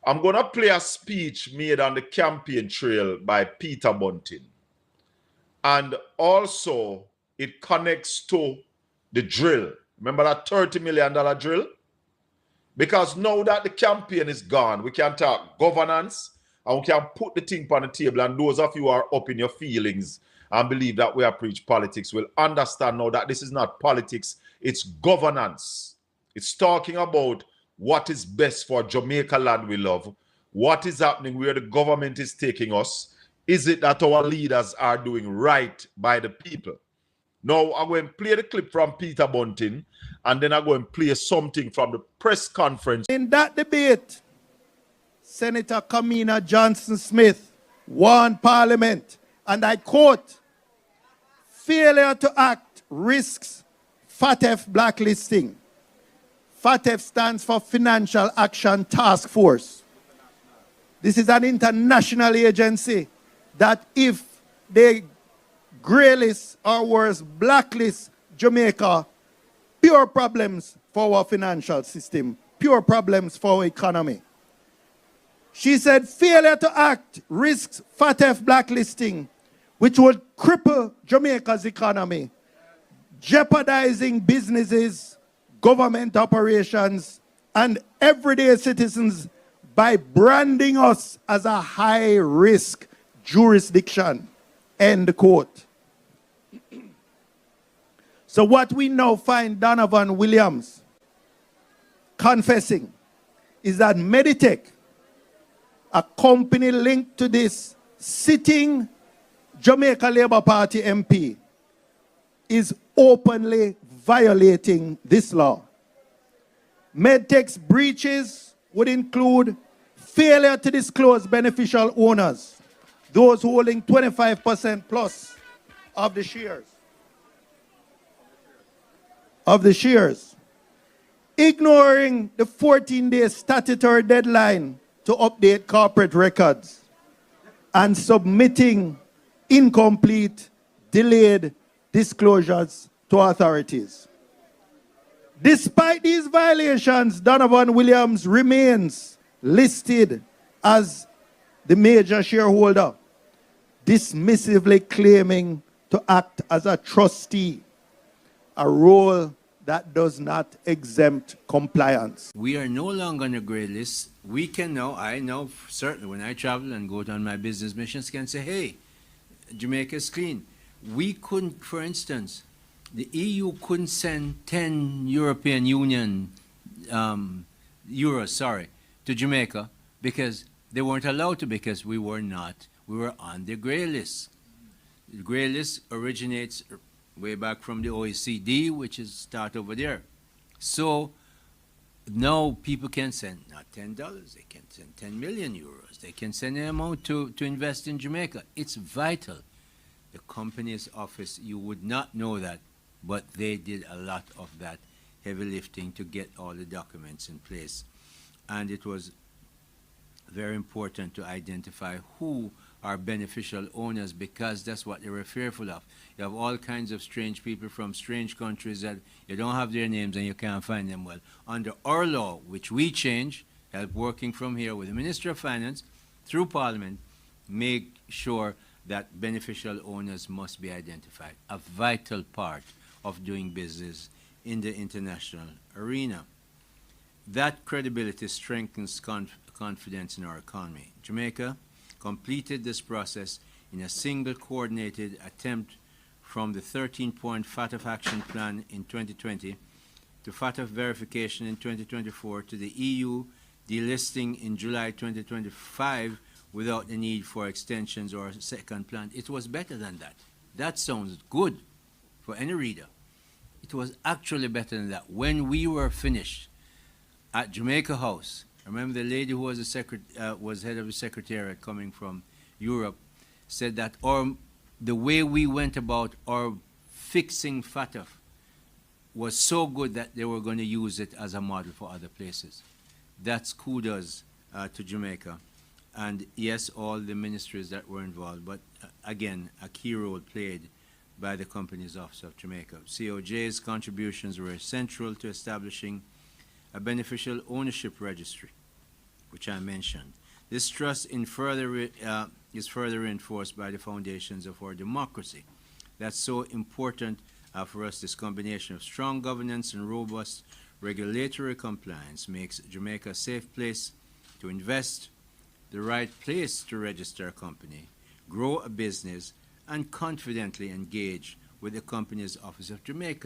I'm going to play a speech made on the campaign trail by Peter Bunting. And also, it connects to the drill. Remember that $30 million drill? Because now that the campaign is gone, we can talk governance and we can put the thing on the table. And those of you who are up in your feelings and believe that we are preach politics will understand now that this is not politics, it's governance. It's talking about what is best for Jamaica land we love, what is happening, where the government is taking us. Is it that our leaders are doing right by the people? Now, I'm going to play the clip from Peter Bunting, and then I'm going to play something from the press conference. In that debate, Senator Kamina Johnson-Smith warned Parliament, and I quote, "Failure to act risks FATF blacklisting." FATF stands for Financial Action Task Force. This is an international agency that if they graylist or worse blacklist Jamaica, pure problems for our financial system, pure problems for our economy. She said failure to act risks FATF blacklisting, which would cripple Jamaica's economy, jeopardizing businesses, government operations, and everyday citizens by branding us as a high-risk jurisdiction. End quote. So what we now find Donovan Williams confessing is that Meditech, a company linked to this sitting Jamaica Labour Party MP, is openly violating this law. Meditech's breaches would include failure to disclose beneficial owners, those holding 25% plus of the shares, ignoring the 14-day statutory deadline to update corporate records, and submitting incomplete, delayed disclosures to authorities. Despite these violations, Donovan Williams remains listed as the major shareholder, dismissively claiming to act as a trustee, a role that does not exempt compliance. We are no longer on the grey list. We can now, I know certainly when I travel and go on my business missions, can say, hey, Jamaica is clean. We couldn't, for instance, the EU couldn't send 10 European Union euros, to Jamaica because they weren't allowed to, because we were on the grey list. The grey list originates way back from the OECD, which is start over there. So now people can send not $10, they can send 10 million euros. They can send an amount to invest in Jamaica. It's vital. The Companies Office, you would not know that, but they did a lot of that heavy lifting to get all the documents in place. And it was very important to identify who are beneficial owners, because that's what they were fearful of. You have all kinds of strange people from strange countries that you don't have their names and you can't find them. Well, under our law, which we change, help working from here with the Minister of Finance through Parliament, make sure that beneficial owners must be identified, a vital part of doing business in the international arena. That credibility strengthens confidence in our economy. Jamaica completed this process in a single coordinated attempt from the 13-point FATF action plan in 2020 to FATF verification in 2024 to the EU delisting in July 2025 without the need for extensions or a second plan. It was better than that. That sounds good for any reader. It was actually better than that. When we were finished at Jamaica House, I remember the lady who was was head of the secretariat coming from Europe said that the way we went about our fixing FATF was so good that they were going to use it as a model for other places. That's kudos to Jamaica. And yes, all the ministries that were involved, but again, a key role played by the Companies Office of Jamaica. COJ's contributions were central to establishing a beneficial ownership registry, which I mentioned. This trust is further reinforced by the foundations of our democracy. That's so important for us. This combination of strong governance and robust regulatory compliance makes Jamaica a safe place to invest, the right place to register a company, grow a business, and confidently engage with the Companies Office of Jamaica.